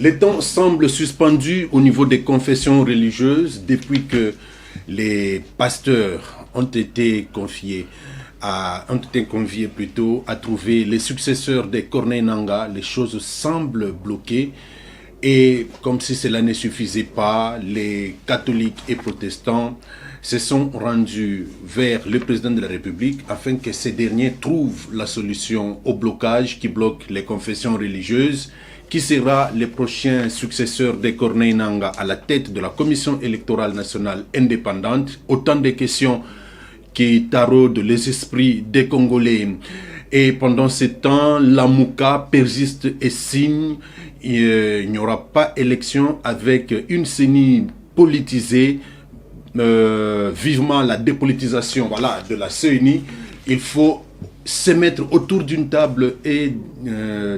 Les temps semblent suspendus au niveau des confessions religieuses depuis que les pasteurs ont été conviés à trouver les successeurs des Corneille Nangaa. Les choses semblent bloquées et comme si cela ne suffisait pas, les catholiques et protestants se sont rendus vers le président de la République afin que ces derniers trouvent la solution au blocage qui bloque les confessions religieuses. Qui sera le prochain successeur de Corneille Nangaa à la tête de la Commission électorale nationale indépendante? Autant de questions qui taraudent les esprits des Congolais. Et pendant ce temps, la Mouka persiste et signe. Il n'y aura pas élection avec une CENI politisée. Vivement la dépolitisation de la CENI. Il faut se mettre autour d'une table et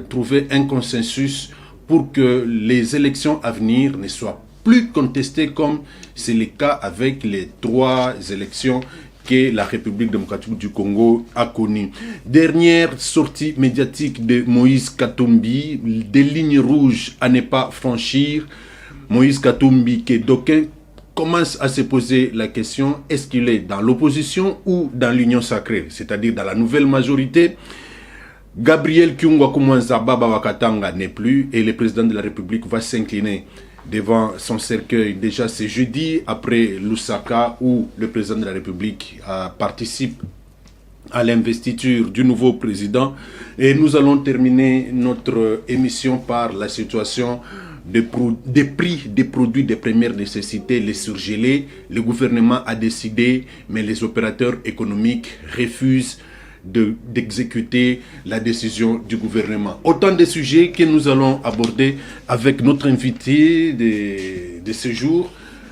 trouver un consensus pour que les élections à venir ne soient plus contestées comme c'est le cas avec les 3 élections que la République démocratique du Congo a connues. Dernière sortie médiatique de Moïse Katumbi, des lignes rouges à ne pas franchir. Moïse Katumbi, que d'aucuns commence à se poser la question, est-ce qu'il est dans l'opposition ou dans l'union sacrée, c'est-à-dire dans la nouvelle majorité? Gabriel Kyungwa Koumanza Baba Wakatanga n'est plus et le président de la République va s'incliner devant son cercueil déjà ce jeudi après Lusaka où le président de la République participe à l'investiture du nouveau président. Et nous allons terminer notre émission par la situation des prix des produits de première nécessité, les surgelés. Le gouvernement a décidé, mais les opérateurs économiques refusent d'exécuter la décision du gouvernement. Autant de sujets que nous allons aborder avec notre invité de ce jour.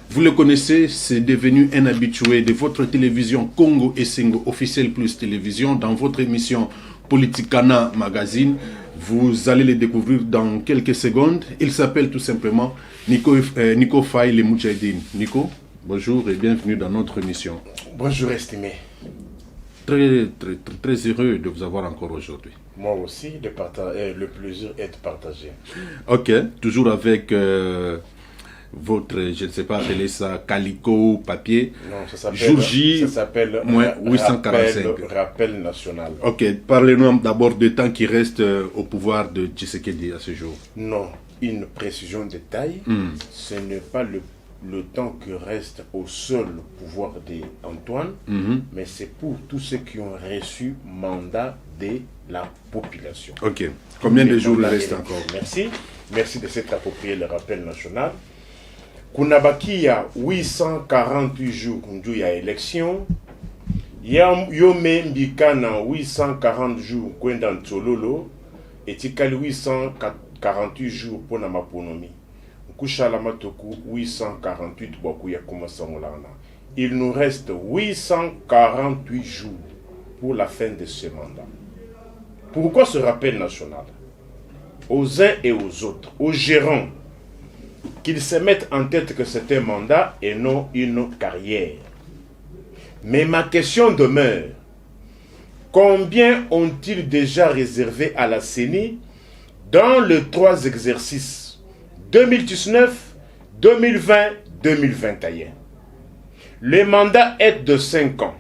Vous le connaissez, c'est devenu un habitué de votre télévision Congo Essengo Officiel Plus Télévision dans votre émission Politicana Magazine. Vous allez le découvrir dans quelques secondes. Il s'appelle tout simplement Nico Faye Le Moudjahidine. Nico, bonjour et bienvenue dans notre émission. Bonjour estimé. Très heureux de vous avoir encore aujourd'hui. Moi aussi, le plaisir est de partager. Ok, toujours avec votre, je ne sais pas, appeler ça calico, papier. Non, ça -J, s'appelle 845. Rappel national. Ok, parlez-nous d'abord du temps qui reste au pouvoir de Tshisekedi à ce jour. Non, une précision de taille, ce n'est pas le temps qui reste au seul pouvoir d'Antoine, mais c'est pour tous ceux qui ont reçu mandat de la population. Ok, combien de jours il reste encore? Merci de s'être approprié le rappel national. Kunabaki ya 848 jours kundu ya élection. Yome mbika na 840 jours kwenda Ntsololo. Etikali 848 jours pour na maponomi. Kushala matoku 848 boku ya kumasangolana. Il nous reste 848 jours pour la fin de ce mandat. Pourquoi ce rappel national? Aux uns et aux autres, aux gérants, qu'ils se mettent en tête que c'est un mandat et non une carrière. Mais ma question demeure. Combien ont-ils déjà réservé à la CENI dans les 3 exercices 2019, 2020, 2021? Le mandat est de 5 ans.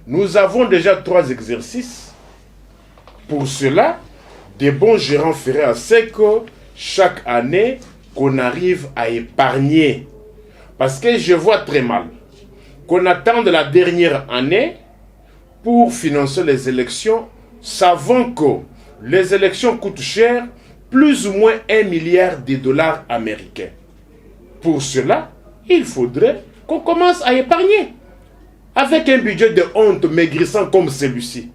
Nous avons déjà 3 exercices. Pour cela, des bons gérants feraient à sec chaque année qu'on arrive à épargner. Parce que je vois très mal qu'on attende la dernière année pour financer les élections, savant que les élections coûtent cher, plus ou moins 1 milliard de dollars américains. Pour cela, il faudrait qu'on commence à épargner. Avec un budget de honte maigrissant comme celui-ci,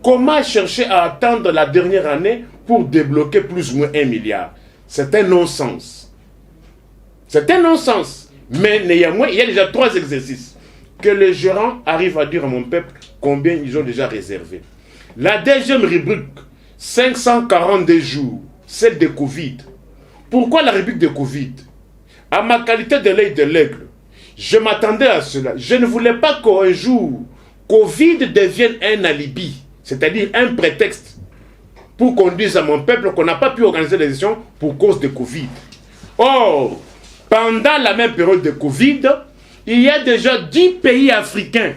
comment chercher à attendre la dernière année pour débloquer plus ou moins 1 milliard? C'est un non-sens. C'est un non-sens. Mais néanmoins, il y a déjà 3 exercices que les gérants arrivent à dire à mon peuple combien ils ont déjà réservé. La deuxième rubrique, 542 jours, celle de Covid. Pourquoi la rubrique de Covid? À ma qualité de l'œil de l'aigle, je m'attendais à cela. Je ne voulais pas qu'un jour, Covid devienne un alibi, c'est-à-dire un prétexte pour qu'on dise à mon peuple qu'on n'a pas pu organiser les élections pour cause de Covid. Or, pendant la même période de Covid, il y a déjà 10 pays africains.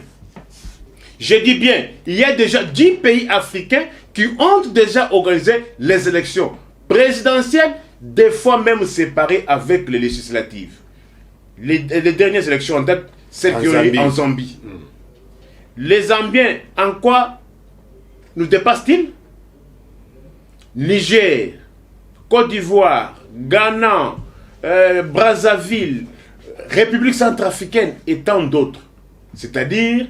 Je dis bien, il y a déjà 10 pays africains qui ont déjà organisé les élections présidentielles, des fois même séparées avec les législatives. Les dernières élections en date, celles qui ont eu en Zambie. Les Zambiens, en quoi nous dépassent-ils? Niger, Côte d'Ivoire, Ghana, Brazzaville, République centrafricaine et tant d'autres. C'est-à-dire,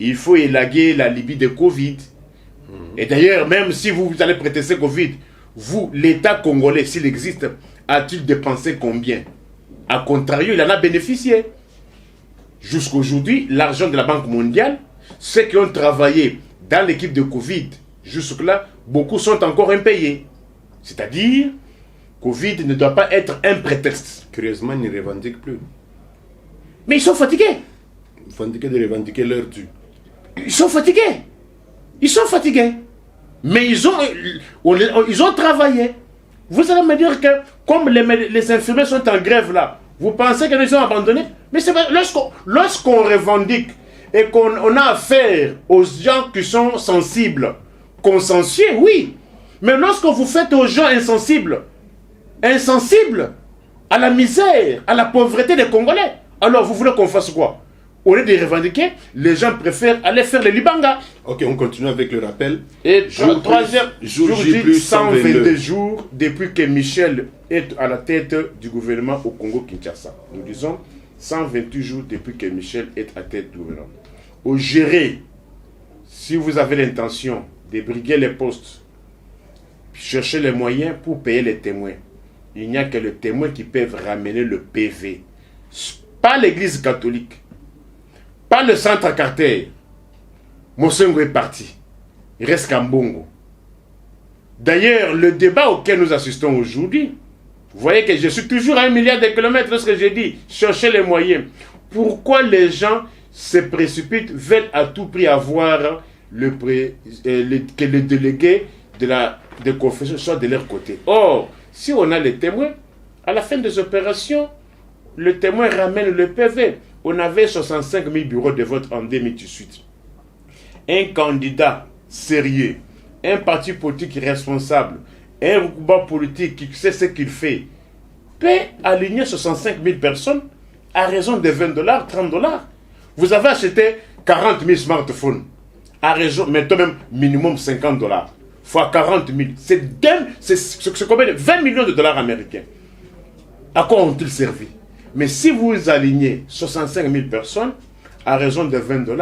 il faut élaguer la Libye de Covid. Et d'ailleurs, même si vous allez prêter ce Covid, vous, l'État congolais, s'il existe, a-t-il dépensé combien? A contrario, il en a bénéficié. Jusqu'aujourd'hui, l'argent de la Banque mondiale, ceux qui ont travaillé dans l'équipe de Covid, jusque-là, beaucoup sont encore impayés. C'est-à-dire, Covid ne doit pas être un prétexte. Curieusement, ils ne revendiquent plus. Mais ils sont fatigués. Ils revendiquer leur dû. Ils sont fatigués. Ils sont fatigués. Mais ils ont travaillé. Vous allez me dire que, comme les infirmiers sont en grève là, vous pensez qu'ils ont abandonné? Mais c'est lorsqu'on revendique et qu'on a affaire aux gens qui sont sensibles, consciencieux, oui. Mais lorsque vous faites aux gens insensibles à la misère, à la pauvreté des Congolais, alors vous voulez qu'on fasse quoi? Au lieu de revendiquer, les gens préfèrent aller faire les libanga. Ok, on continue avec le rappel. Et troisième jour plus 122 jours depuis que Michel est à la tête du gouvernement au Congo-Kinshasa. Nous disons 128 jours depuis que Michel est à la tête du gouvernement. Au gérer, si vous avez l'intention de briguer les postes, chercher les moyens pour payer les témoins, il n'y a que les témoins qui peuvent ramener le PV. Pas l'église catholique. Pas le centre Carter. Mosengo est parti. Il reste Kambongo. D'ailleurs, le débat auquel nous assistons aujourd'hui, vous voyez que je suis toujours à 1 milliard de kilomètres lorsque j'ai dit chercher les moyens. Pourquoi les gens se précipitent, veulent à tout prix avoir que le délégué de confession soit de leur côté? Or, si on a les témoins, à la fin des opérations, le témoin ramène le PV. On avait 65 000 bureaux de vote en 2018. Un candidat sérieux, un parti politique responsable, un groupe politique qui sait ce qu'il fait, peut aligner 65 000 personnes à raison de 20 $, 30 $. Vous avez acheté 40 000 smartphones, à raison, maintenant même minimum 50 $, fois 40 000. C'est combien? 20 millions de dollars américains. À quoi ont-ils servi? Mais si vous alignez 65 000 personnes à raison de 20 $,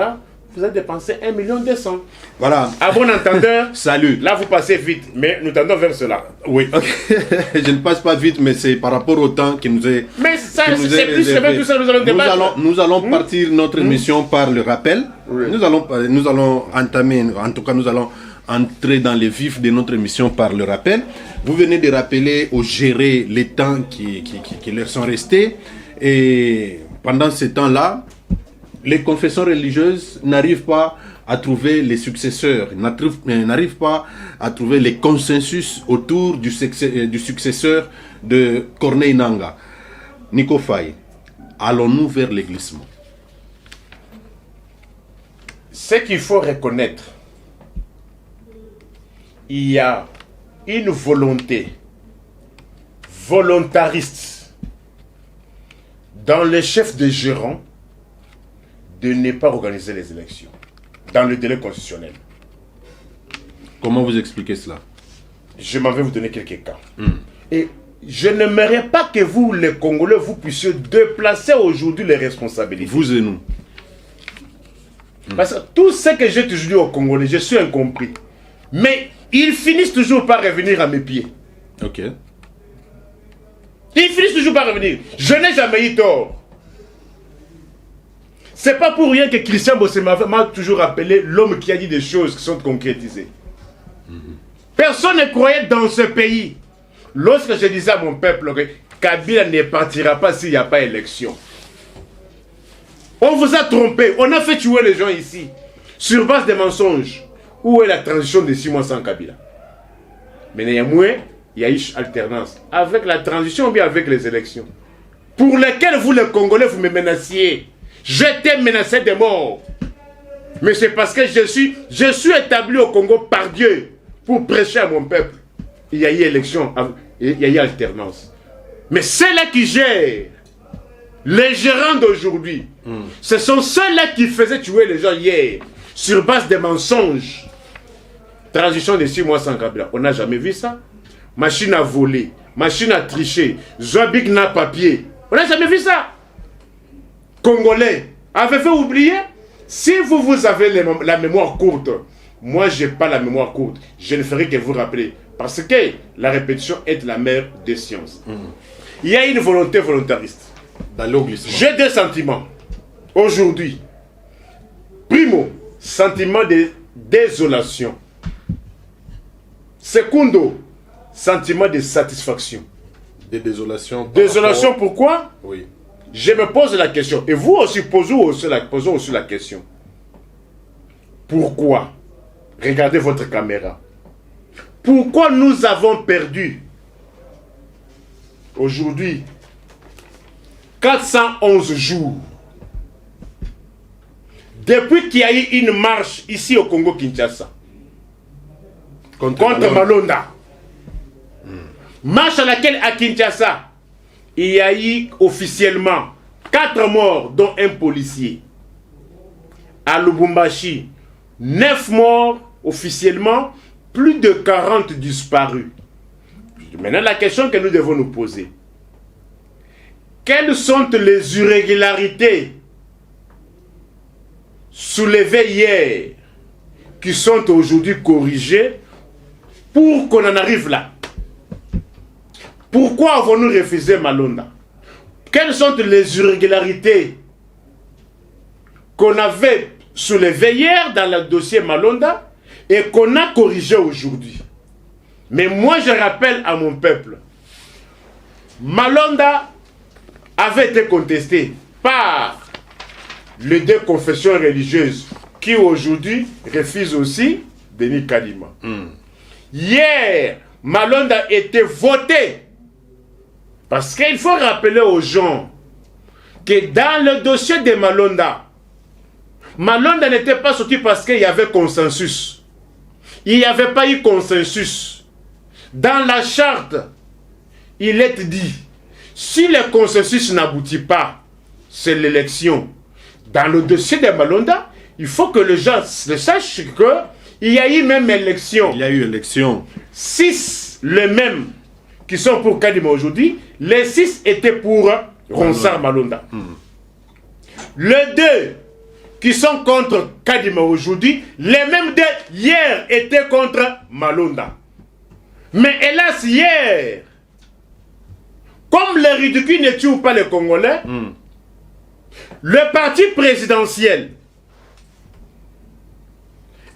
vous avez dépensé 1 200 000. Voilà. À bon entendeur, salut. Là, vous passez vite, mais nous tendons vers cela. Oui, ok. Je ne passe pas vite, mais c'est par rapport au temps qui nous est. Mais ça, c'est plus que même tout ça, nous allons débattre. Nous allons partir notre émission par le rappel. Oui. Nous allons entamer, en tout cas, nous allons entrer dans les vifs de notre émission par le rappel. Vous venez de rappeler ou gérer les temps qui leur sont restés. Et pendant ce temps-là, les confessions religieuses n'arrivent pas à trouver les successeurs, n'arrivent pas à trouver les consensus autour du successeur de Corneille Nangaa. Nico Faye, allons-nous vers le glissement? Ce qu'il faut reconnaître, il y a une volontariste dans les chefs de gérants de ne pas organiser les élections dans le délai constitutionnel. Comment vous expliquez cela? Je m'en vais vous donner quelques cas. Et je n'aimerais pas que vous, les Congolais, vous puissiez déplacer aujourd'hui les responsabilités. Vous et nous. Parce que tout ce que j'ai toujours dit aux Congolais, je suis incompris. Mais ils finissent toujours par revenir à mes pieds. Ok. Ils finissent toujours par revenir. Je n'ai jamais eu tort. C'est pas pour rien que Christian Bossé m'a toujours appelé l'homme qui a dit des choses qui sont concrétisées. Personne ne croyait dans ce pays. Lorsque je disais à mon peuple que Kabila ne partira pas s'il n'y a pas élection. On vous a trompé. On a fait tuer les gens ici. Sur base des mensonges. Où est la transition de 6 mois sans Kabila? Mais néanmoins, il y a eu alternance. Avec la transition ou bien avec les élections. Pour lesquelles vous, les Congolais, vous me menaciez. J'étais menacé de mort. Mais c'est parce que je suis établi au Congo par Dieu pour prêcher à mon peuple. Il y a eu élection, il y a eu alternance. Mais ceux-là qui gèrent, les gérants d'aujourd'hui, ce sont ceux-là qui faisaient tuer les gens hier, sur base de mensonges. Transition de 6 mois sans Kabila. On n'a jamais vu ça. Machine à voler, machine à tricher, Zoabik n'a papier. On n'a jamais vu ça. Congolais, avez-vous oublié? Si vous avez la mémoire courte, moi je n'ai pas la mémoire courte. Je ne ferai que vous rappeler. Parce que la répétition est la mère des sciences. Il y a une volonté volontariste. J'ai deux sentiments. Aujourd'hui, primo, sentiment de désolation. Secondo, sentiment de satisfaction. De désolation. Désolation, pourquoi? Oui. Je me pose la question. Et vous aussi, posez aussi la question. Pourquoi? Regardez votre caméra. Pourquoi nous avons perdu aujourd'hui 411 jours depuis qu'il y a eu une marche ici au Congo-Kinshasa contre Malonda. Marche à laquelle à Kinshasa, il y a eu officiellement 4 morts, dont un policier. À Lubumbashi, 9 morts officiellement, plus de 40 disparus. Maintenant, la question que nous devons nous poser, quelles sont les irrégularités soulevées hier qui sont aujourd'hui corrigées pour qu'on en arrive là? Pourquoi avons-nous refusé Malonda? Quelles sont les irrégularités qu'on avait soulevées hier dans le dossier Malonda et qu'on a corrigé aujourd'hui? Mais moi, je rappelle à mon peuple, Malonda avait été contesté par les deux confessions religieuses qui aujourd'hui refusent aussi Denis Kadima. Hier, Malonda était voté. Parce qu'il faut rappeler aux gens que dans le dossier de Malonda, Malonda n'était pas sorti parce qu'il y avait consensus. Il n'y avait pas eu consensus. Dans la charte, il est dit, si le consensus n'aboutit pas, c'est l'élection. Dans le dossier de Malonda, il faut que les gens sachent qu'il y a eu même élection. Il y a eu élection. 6, les mêmes qui sont pour Kadima aujourd'hui, les 6 étaient pour Ronsard Malonda. Les 2 qui sont contre Kadima aujourd'hui, les mêmes 2 hier étaient contre Malonda. Mais hélas, hier, comme les ridicules ne tuent pas les Congolais, le parti présidentiel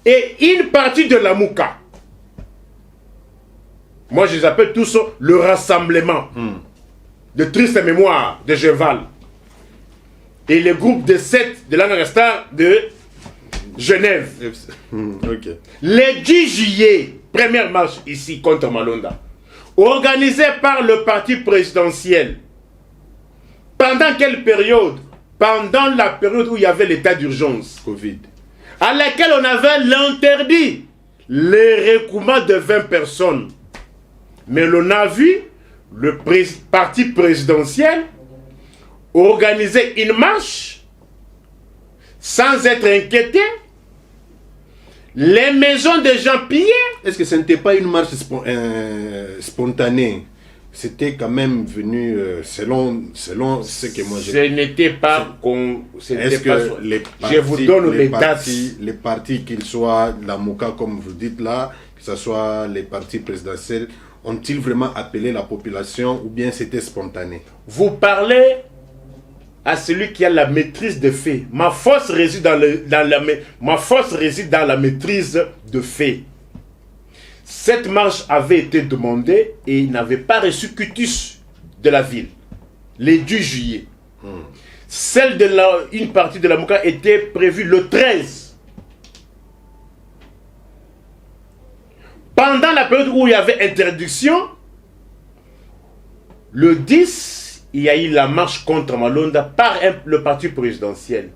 et une partie de la Mouka, moi je les appelle tous le rassemblement de triste mémoire de Geval et le groupe de 7 de l'Angastar de Genève. Le 10 juillet, première marche ici contre Malonda, organisée par le parti présidentiel. Pendant quelle période? Pendant la période où il y avait l'état d'urgence Covid, à laquelle on avait l'interdit les recouvrements de 20 personnes. Mais l'on a vu le parti présidentiel organiser une marche sans être inquiété. Les maisons des gens pillées. Est-ce que ce n'était pas une marche spontanée? C'était quand même venu selon ce que moi j'ai... Ce n'était pas... Est-ce que les partis, je vous donne les dates. Les partis, qu'ils soient la Mouka comme vous dites là, que ce soit les partis présidentiels, ont-ils vraiment appelé la population ou bien c'était spontané? Vous parlez à celui qui a la maîtrise des faits. Ma force réside dans la maîtrise de faits. Cette marche avait été demandée et il n'avait pas reçu quitus de la ville, le 10 juillet. Celle de une partie de la Mouka était prévue le 13. Pendant la période où il y avait interdiction, le 10, il y a eu la marche contre Malonda par le parti présidentiel.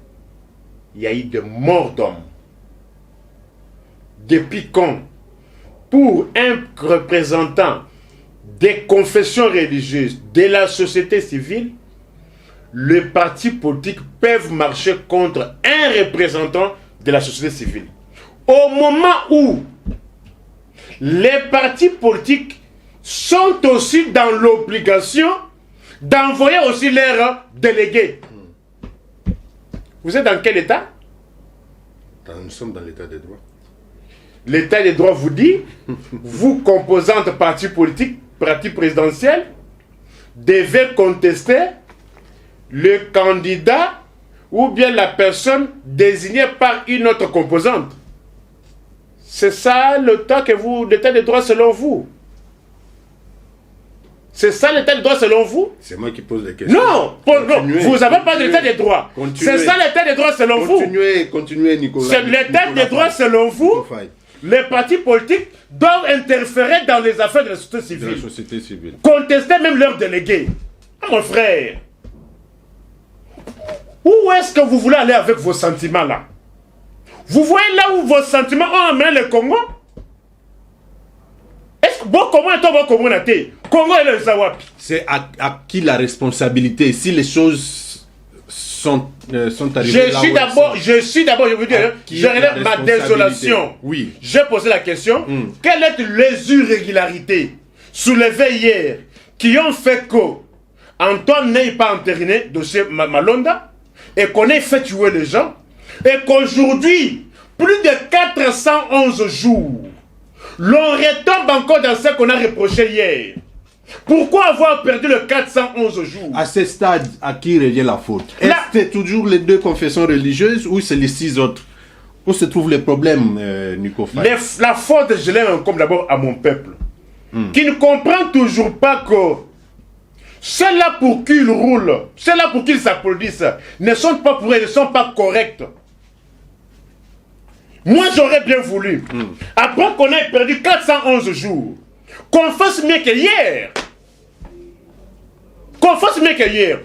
Il y a eu des morts d'hommes. Depuis quand, pour un représentant des confessions religieuses, de la société civile, les partis politiques peuvent marcher contre un représentant de la société civile? Au moment où les partis politiques sont aussi dans l'obligation d'envoyer aussi leurs délégués. Vous êtes dans quel état? Nous sommes dans l'état de droit. L'état de droit vous dit, vous, composantes partis politiques, parti présidentiel, devez contester le candidat ou bien la personne désignée par une autre composante. C'est ça l'état de droit selon vous? C'est ça l'état de droit selon vous? C'est moi qui pose les questions. Non, vous n'avez pas d'état de droit. C'est ça l'état de droit selon vous? Continuez, Nicolas. C'est l'état de droit selon vous? Les partis politiques doivent interférer dans les affaires de la société civile. Contester même leurs délégués. Mon frère, où est-ce que vous voulez aller avec vos sentiments là? Vous voyez là où vos sentiments ont amené le Congo? Est-ce que bon Congo est un bon Congo naté? Congo et le Zawapi. C'est à qui la responsabilité? Si les choses sont arrivées je suis d'abord, je veux dire, je relève ma désolation. Oui. J'ai posé la question, quelles sont les irrégularités soulevées hier qui ont fait que Antoine n'ait pas entériné dossier Malonda et qu'on ait fait tuer les gens et qu'aujourd'hui, plus de 411 jours, l'on retombe encore dans ce qu'on a reproché hier. Pourquoi avoir perdu le 411 jours? À ce stade, à qui revient la faute? Est-ce que c'est toujours les deux confessions religieuses ou c'est les 6 autres? Où se trouvent les problèmes, Nico Faye? La faute, je l'incombe d'abord à mon peuple, qui ne comprend toujours pas que ceux-là pour qui ils roulent, ceux-là pour qui ils s'applaudissent, ne sont pas pour eux, ne sont pas corrects. Moi, j'aurais bien voulu, après qu'on ait perdu 411 jours, qu'on fasse mieux que hier. Qu'on fasse mieux que hier.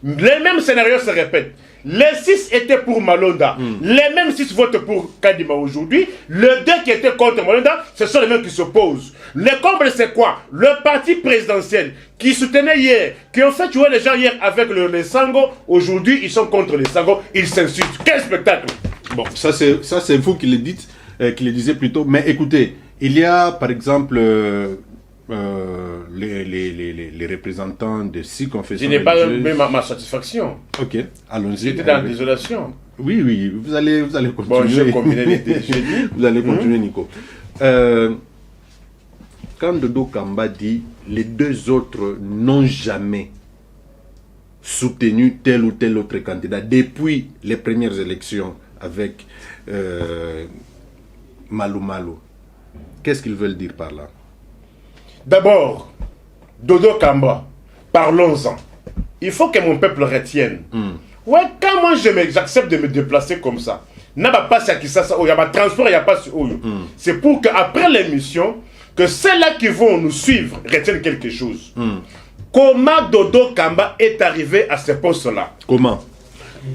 Les mêmes scénarios se répètent. Les 6 étaient pour Malonda. Les mêmes 6 votent pour Kadima aujourd'hui. Les 2 qui étaient contre Malonda, ce sont les mêmes qui s'opposent. Le comble, c'est quoi? Le parti présidentiel qui soutenait hier, qui ont fait tuer les gens hier avec les Sango, aujourd'hui, ils sont contre les Sango. Ils s'insultent. Quel spectacle! Bon, ça c'est vous qui le dites, qui le disiez plutôt. Mais écoutez, il y a par exemple les représentants de 6 confessions. Je n'ai pas eu ma satisfaction. Ok, allons-y. J'étais dans la désolation. Oui, vous allez continuer. Bon, je combinais les deux. Vous allez continuer, Nico. Quand Dodo Kamba dit les 2 autres n'ont jamais soutenu tel ou tel autre candidat depuis les premières élections avec Malou Malou. Qu'est-ce qu'ils veulent dire par là? D'abord, Dodo Kamba, parlons-en. Il faut que mon peuple retienne. Ouais, quand moi j'accepte de me déplacer comme ça, il n'y a pas de transport, il n'y a pas c'est pour qu'après l'émission, que ceux-là qui vont nous suivre retiennent quelque chose. Comment Dodo Kamba est arrivé à ce poste-là? Comment?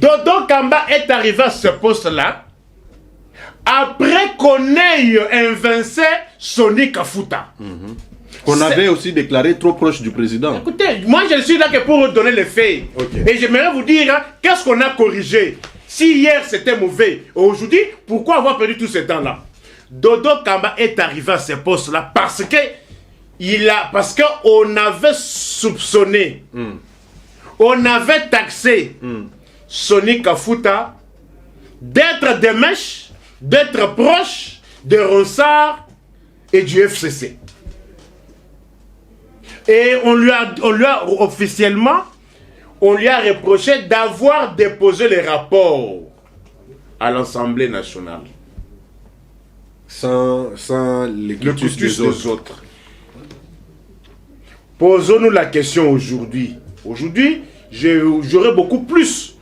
Dodo Kamba est arrivé à ce poste-là après qu'on ait invincé Sonny Kafuta. Qu'on avait aussi déclaré trop proche du président. Écoutez, moi je suis là que pour vous donner les faits. Et j'aimerais vous dire, qu'est-ce qu'on a corrigé? Si hier c'était mauvais, aujourd'hui, pourquoi avoir perdu tout ce temps-là? Dodo Kamba est arrivé à ce poste-là parce qu'on avait soupçonné, on avait taxé Sonny Kafuta d'être des mèches, d'être proche de Ronsard et du FCC. Et on lui a officiellement, on lui a reproché d'avoir déposé les rapports à l'Assemblée nationale. Sans le quitus des autres. Posons-nous la question aujourd'hui. Aujourd'hui, j'aurai beaucoup plus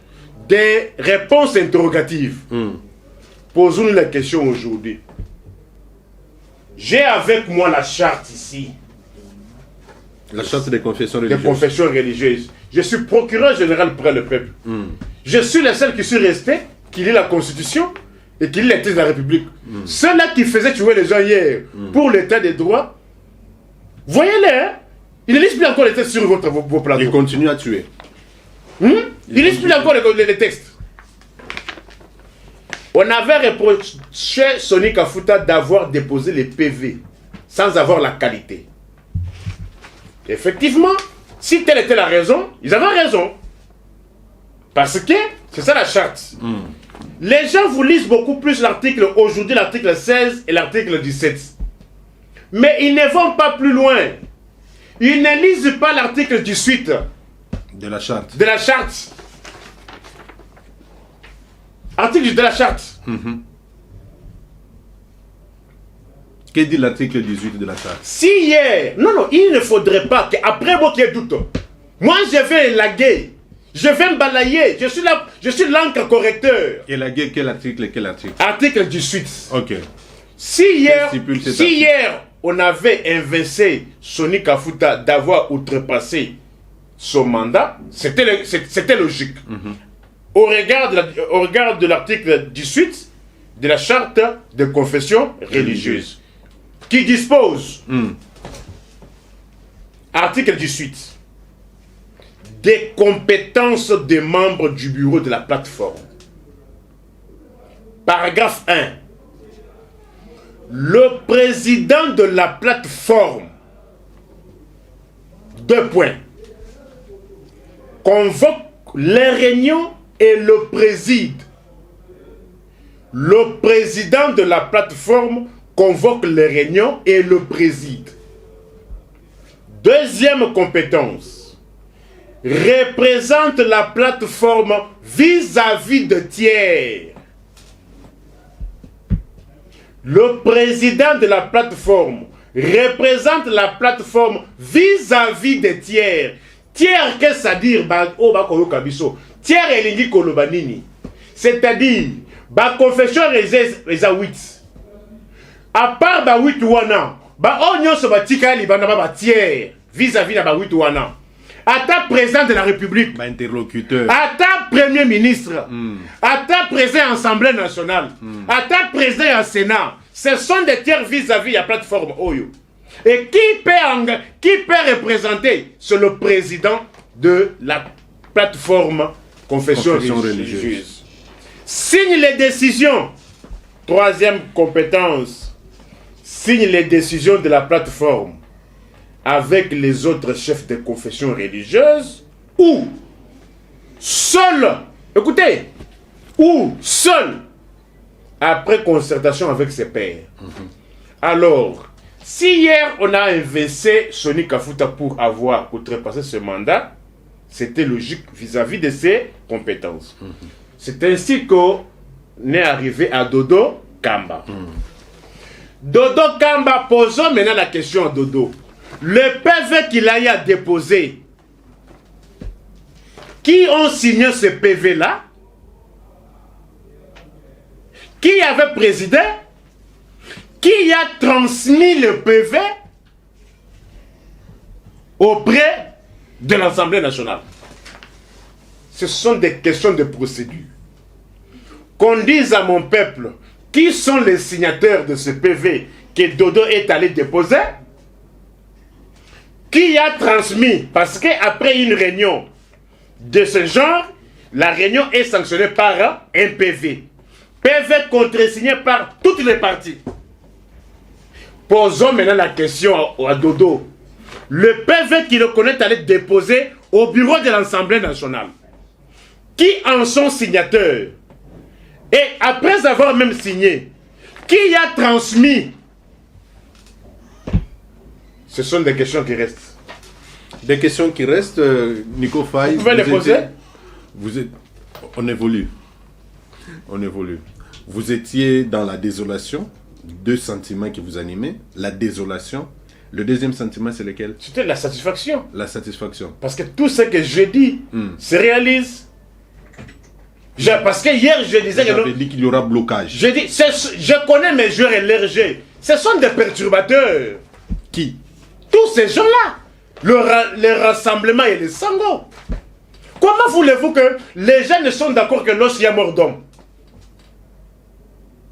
de réponses interrogatives. Posons-nous la question aujourd'hui. J'ai avec moi la charte ici. La charte des confessions Des religieuses. confessions religieuses. Je suis procureur général près le peuple. Je suis le seul qui suis resté, qui lit la Constitution et qui lit les textes de la République. Ceux-là qui faisaient tuer les gens hier pour l'état des droits, voyez-les, hein? Ils ne lisent plus encore les textes sur vos plateaux. Ils continuent à tuer. Ils ne lisent plus encore les textes. On avait reproché Soni Kafuta d'avoir déposé les PV sans avoir la qualité. Effectivement, si telle était la raison, ils avaient raison. Parce que c'est ça la charte. Les gens vous lisent beaucoup plus l'article, aujourd'hui l'article 16 et l'article 17. Mais ils ne vont pas plus loin. Ils ne lisent pas l'article 18 De la charte. de la charte. Article de la charte. Que dit l'article 18 de la charte? Si hier, non, il ne faudrait pas qu'après moi qui ai doute, moi je vais laguer, je vais me balayer, je suis l'encre correcteur. Et la guerre, quel article? Quel article? Article 18. Ok. Si hier, stipule cet article? on avait invincé Soni Kafuta d'avoir outrepassé son mandat, c'était logique. Au regard de l'article 18 de la charte de confession religieuse, qui dispose, article 18, des compétences des membres du bureau de la plateforme. Paragraphe 1. Le président de la plateforme, 2 points, convoque les réunions et le préside. Le président de la plateforme convoque les réunions et le préside. Deuxième compétence, représente la plateforme vis-à-vis de tiers. Le président de la plateforme représente la plateforme vis-à-vis des tiers. Tiers, qu'est-ce que ça veut dire? Tiers elingi kolobanini. C'est-à-dire, ba confession reza 8. À part ba 8 wana, ba onyo so ba tika libana ba tiers vis-à-vis na ba 8 wana. Ata président de la République, Interlocuteur. ata premier ministre, ata président Assemblée nationale, ata président Sénat, ce sont des tiers vis-à-vis la plateforme Oyo. Et qui peut représenter? C'est le président de la plateforme confession religieuse. Signe les décisions. Troisième compétence, signe les décisions de la plateforme avec les autres chefs de confession religieuse ou seul, écoutez, ou seul, après concertation avec ses pairs. Alors, si hier on a invincé Soni Kafuta pour avoir outrepassé ce mandat, c'était logique vis-à-vis de ses compétences. C'est ainsi qu'on est arrivé à Dodo Kamba. Dodo Kamba, posons maintenant la question à Dodo. Le PV qu'il a eu à déposer, qui ont signé ce PV-là? Qui avait présidé? Qui a transmis le PV auprès de l'Assemblée nationale? Ce sont des questions de procédure. Qu'on dise à mon peuple qui sont les signataires de ce PV que Dodo est allé déposer, qui a transmis, parce qu'après une réunion de ce genre, la réunion est sanctionnée par un PV. PV contresigné par toutes les parties. Posons maintenant la question à Dodo. Le PV qu'il reconnaît aller déposer au bureau de l'Assemblée nationale, qui en sont signataires, et après avoir même signé, qui a transmis? Ce sont des questions qui restent. Des questions qui restent, Nico Faye. Vous pouvez les poser? On évolue. On évolue. Vous étiez dans la désolation. 2 sentiments qui vous animaient. La désolation. Le deuxième sentiment, c'est lequel? C'était la satisfaction. La satisfaction. Parce que tout ce que je dis se réalise. Parce que hier, je disais Vous avez dit qu'il y aura blocage. je connais mes joueurs élargis. Ce sont des perturbateurs. Qui? Tous ces gens-là. Les rassemblements et les sangos. Comment voulez-vous que les gens ne sont d'accord que lorsqu'il y a mort d'homme?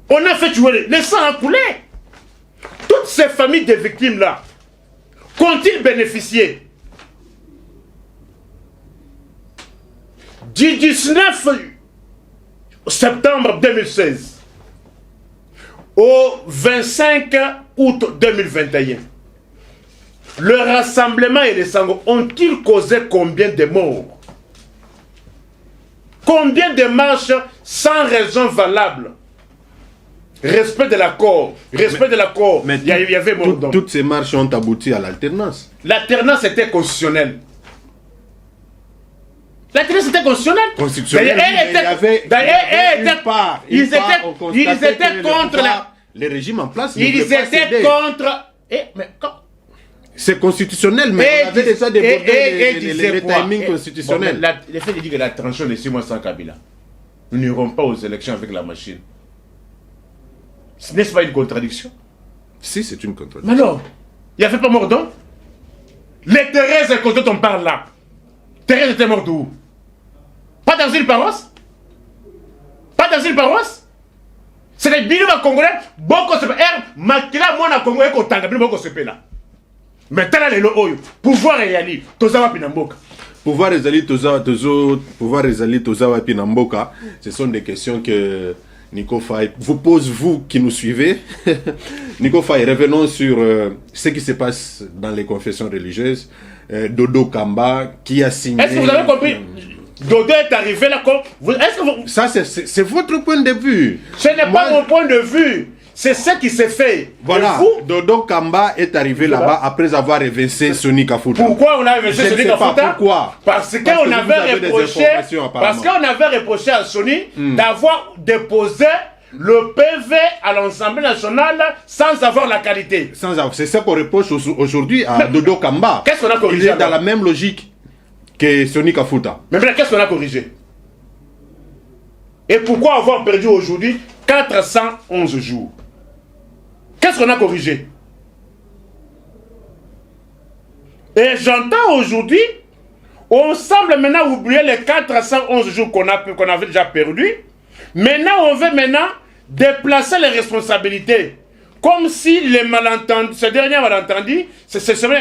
On a fait jouer les sangs a coulé. Toutes ces familles de victimes-là, qu'ont-ils bénéficié? Du 19 septembre 2016 au 25 août 2021, le rassemblement et les sangos ont-ils causé combien de morts? Combien de marches sans raison valable? Respect de l'accord. Respect de l'accord. Mais il y avait mort d'homme. Toutes ces marches ont abouti à l'alternance. L'alternance était constitutionnelle. L'alternance était constitutionnelle. Constitutionnelle. Ils étaient contre les régimes en place. Ils étaient contre. C'est constitutionnel, mais on avait déjà débordé les timings constitutionnels. Le fait de dire que la transition de 6 mois sans Kabila, nous n'irons pas aux élections avec la machine. N'est-ce pas une contradiction? Si, c'est une contradiction. Mais non, il n'y avait pas mort d'homme. Les Thérèse dont on parle là, Thérèse était morte où? Pas dans une paroisse? Pas dans une paroisse? C'est les bilous congolais, beaucoup se pèlent. Makila, moi, na Congolais, qu'on t'a gagné, beaucoup se pèlent là. Mais t'as là les lois, pouvoir et yali, tozawa pinamboka. Pouvoir et tozawa pinamboka, ce sont des questions que Nico Faye vous pose, vous qui nous suivez. Nico Faye, revenons sur ce qui se passe dans les confessions religieuses. Dodo Kamba, qui a signé... Est-ce que vous avez compris? Dodo est arrivé là comme... Est-ce que vous... Ça, c'est votre point de vue. Ce n'est pas mon point de vue. C'est ce qui s'est fait. Voilà, Dodo Kamba est arrivé là-bas après avoir évincé Soni Kafuta. Pourquoi on a évincé Soni Kafuta? Pourquoi? Parce qu'on avait reproché à Soni d'avoir déposé le PV à l'Assemblée nationale sans avoir la qualité. C'est ça qu'on reproche aujourd'hui à Dodo Kamba. Qu'est-ce qu'on a corrigé? Il est dans la même logique que Soni Kafuta. Mais qu'est-ce qu'on a corrigé? Et pourquoi avoir perdu aujourd'hui 411 jours? Qu'est-ce qu'on a corrigé? Et j'entends aujourd'hui, on semble maintenant oublier les 411 jours qu'on avait déjà perdus. Maintenant, on veut déplacer les responsabilités. Comme si les malentendus, ce dernier malentendu,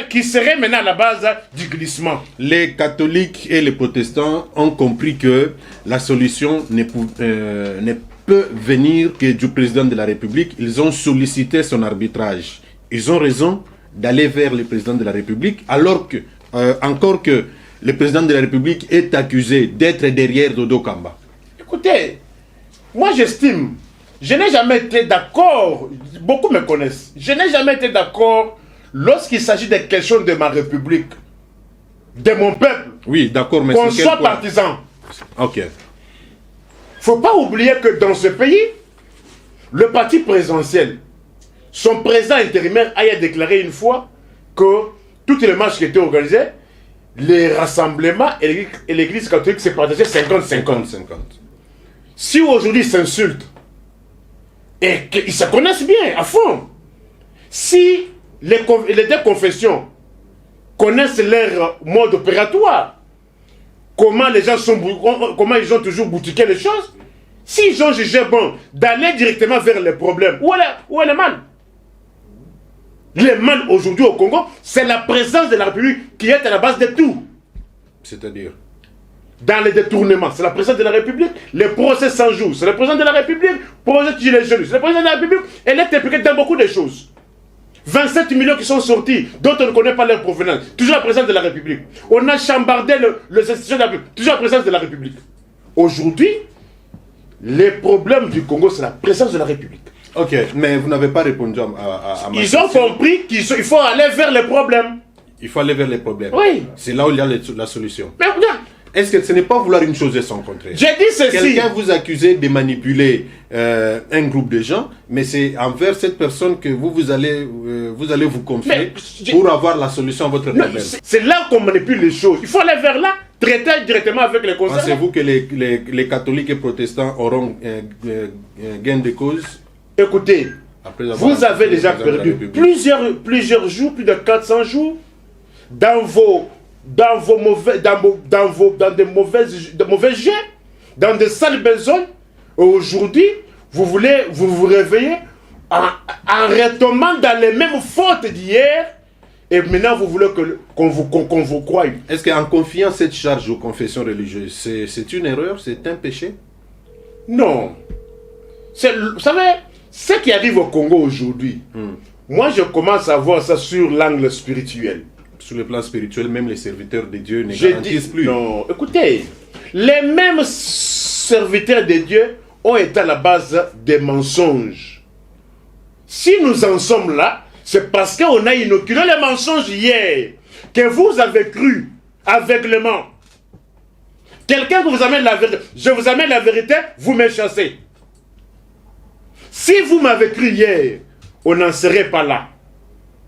qui serait maintenant à la base du glissement. Les catholiques et les protestants ont compris que la solution ne peut venir que du président de la République. Ils ont sollicité son arbitrage. Ils ont raison d'aller vers le président de la République, alors que, encore que le président de la République est accusé d'être derrière Dodo Kamba. Écoutez, moi j'estime, je n'ai jamais été d'accord, beaucoup me connaissent, je n'ai jamais été d'accord lorsqu'il s'agit de questions de ma République, de mon peuple. Oui, d'accord, mais qu'on soit partisan. Ok. Faut pas oublier que dans ce pays, le parti présidentiel, son président intérimaire a déclaré une fois que toutes les marches qui étaient organisées, les rassemblements et l'église catholique s'est partagé 50-50. Si aujourd'hui ils s'insultent et qu'ils se connaissent bien à fond, si les deux confessions connaissent leur mode opératoire, comment les gens comment ils ont toujours boutiqué les choses, s'ils ont jugé bon d'aller directement vers les problèmes, où est le mal? Le mal aujourd'hui au Congo, c'est la présence de la République qui est à la base de tout. C'est-à-dire? Dans les détournements, c'est la présence de la République. Les procès sans jour, c'est la présence de la République. Procès Gilets jaunes, c'est la présence de la République. Elle est impliquée dans beaucoup de choses. 27 millions qui sont sortis, dont on ne connaît pas leur provenance. Toujours la présence de la République. On a chambardé les institutions de la République. Toujours la présence de la République. Aujourd'hui, les problèmes du Congo, c'est la présence de la République. Ok, mais vous n'avez pas répondu à ma question. Ils ont compris qu'il faut aller vers les problèmes. Il faut aller vers les problèmes. Oui. C'est là où il y a la solution. Mais regarde. Est-ce que ce n'est pas vouloir une chose et son contraire? J'ai dit ceci. Quelqu'un vous accuse de manipuler un groupe de gens, mais c'est envers cette personne que vous allez vous confier pour avoir la solution à votre problème. C'est là qu'on manipule les choses. Il faut aller vers là, traiter directement avec les concernés. Pensez-vous que les catholiques et protestants auront gain de cause? Écoutez, Vous avez déjà perdu plusieurs jours, plus de 400 jours, dans des mauvais jets, dans des sales besognes. Aujourd'hui, vous vous réveiller en retombant dans les mêmes fautes d'hier, et maintenant vous voulez qu'on vous croie. Est-ce qu'en confiant cette charge aux confessions religieuses, c'est une erreur, c'est un péché? Non. Vous savez, ce qui arrive au Congo aujourd'hui, moi je commence à voir ça sur l'angle spirituel. Sur le plan spirituel, même les serviteurs de Dieu ne garantissent plus. Non, écoutez, les mêmes serviteurs de Dieu ont été à la base des mensonges. Si nous en sommes là, c'est parce qu'on a inoculé les mensonges hier, que vous avez cru aveuglément. Quelqu'un qui vous amène la vérité, je vous amène la vérité, vous me chassez. Si vous m'avez cru hier, on n'en serait pas là.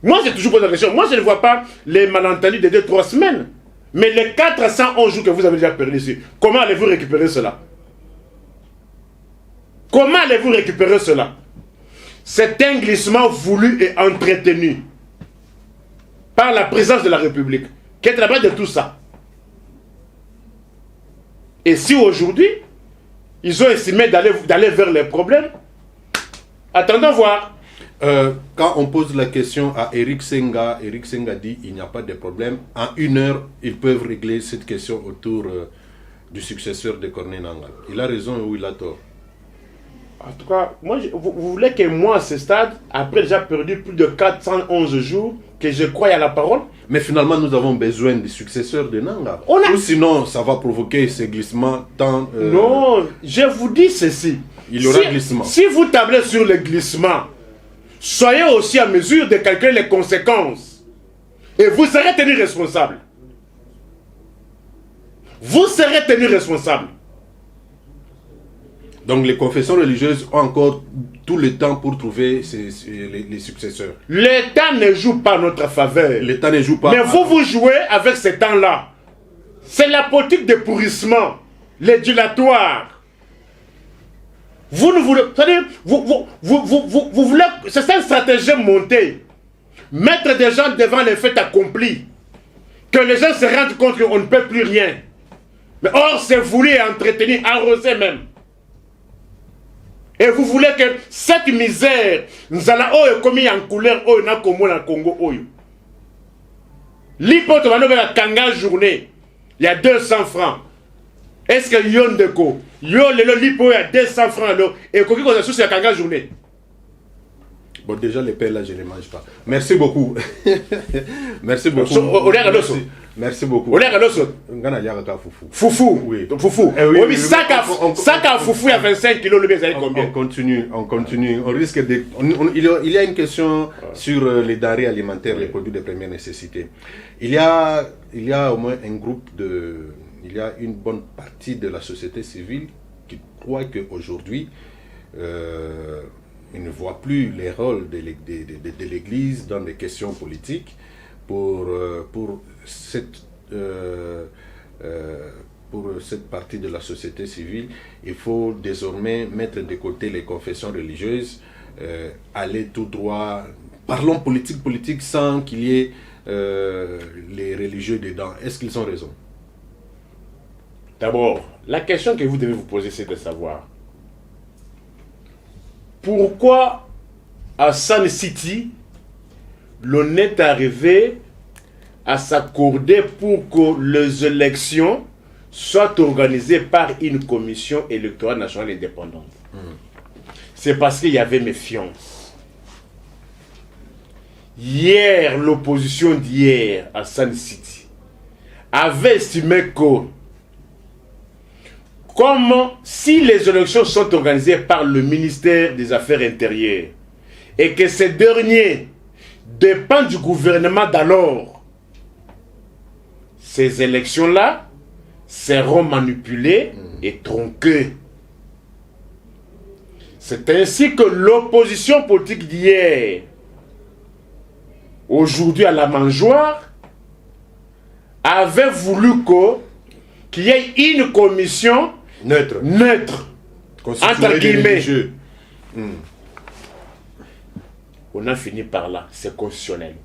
Moi, j'ai toujours posé la question. Moi, je ne vois pas les malentendus de 2-3 semaines. Mais les 411 jours que vous avez déjà perdu ici, comment allez-vous récupérer cela? Comment allez-vous récupérer cela? C'est un glissement voulu et entretenu par la présence de la République, qui est à la base de tout ça. Et si aujourd'hui, ils ont estimé d'aller vers les problèmes, attendons voir. Quand on pose la question à Eric Senga dit il n'y a pas de problème. En 1 heure, ils peuvent régler cette question autour du successeur de Corneille Nangaa. Il a raison ou il a tort? En tout cas, vous voulez que moi, à ce stade, après déjà perdu plus de 411 jours, que je croie à la parole? Mais finalement, nous avons besoin du successeur de Nangaa. Ou sinon, ça va provoquer ces glissements tant... Non, je vous dis ceci. Il y aura glissement. Si vous tablez sur le glissement, soyez aussi à mesure de calculer les conséquences. Et vous serez tenu responsable. Vous serez tenu responsable. Donc les confessions religieuses ont encore tout le temps pour trouver les successeurs. L'État ne joue pas en notre faveur. L'État ne joue pas. Mais vous jouez avec ces temps-là. C'est la politique de pourrissement, les dilatoires. Vous ne voulez... C'est-à-dire, vous voulez... C'est une stratégie montée. Mettre des gens devant les faits accomplis. Que les gens se rendent compte qu'on ne peut plus rien. Mais or, c'est voulu et entretenu, arrosé même. Et vous voulez que cette misère, nous allons commis en couleur, na Congo, na Congo, l'hypothèse va nous faire la kanga journée. Il y a 200 francs. Est-ce que yon deko, yon l'hypo il y a 200 francs et quoi qu'on a sous la kanga journée? Bon, déjà les pères là, je ne les mange pas. Merci beaucoup. Merci beaucoup. Merci beaucoup. Foufou. Oui. Foufou. Oui, sac à foufou, il y a 25 kilos, le baiser combien? On continue. On risque de... il y a une question sur les denrées alimentaires, les produits de première nécessité. Il y a au moins un groupe de... Il y a une bonne partie de la société civile qui croit qu'aujourd'hui, il ne voit plus les rôles de l'Église dans les questions politiques pour cette partie de la société civile. Il faut désormais mettre de côté les confessions religieuses, aller tout droit. Parlons politique sans qu'il y ait les religieux dedans. Est-ce qu'ils ont raison? D'abord, la question que vous devez vous poser, c'est de savoir pourquoi à Sun City, l'on est arrivé à s'accorder pour que les élections soient organisées par une commission électorale nationale indépendante. C'est parce qu'il y avait méfiance. Hier, l'opposition d'hier à Sun City avait estimé que si les élections sont organisées par le ministère des Affaires intérieures et que ces derniers dépendent du gouvernement d'alors, ces élections-là seront manipulées et tronquées. C'est ainsi que l'opposition politique d'hier, aujourd'hui à la mangeoire, avait voulu qu'il y ait une commission neutre, entre guillemets. on a fini par là, c'est constitutionnel.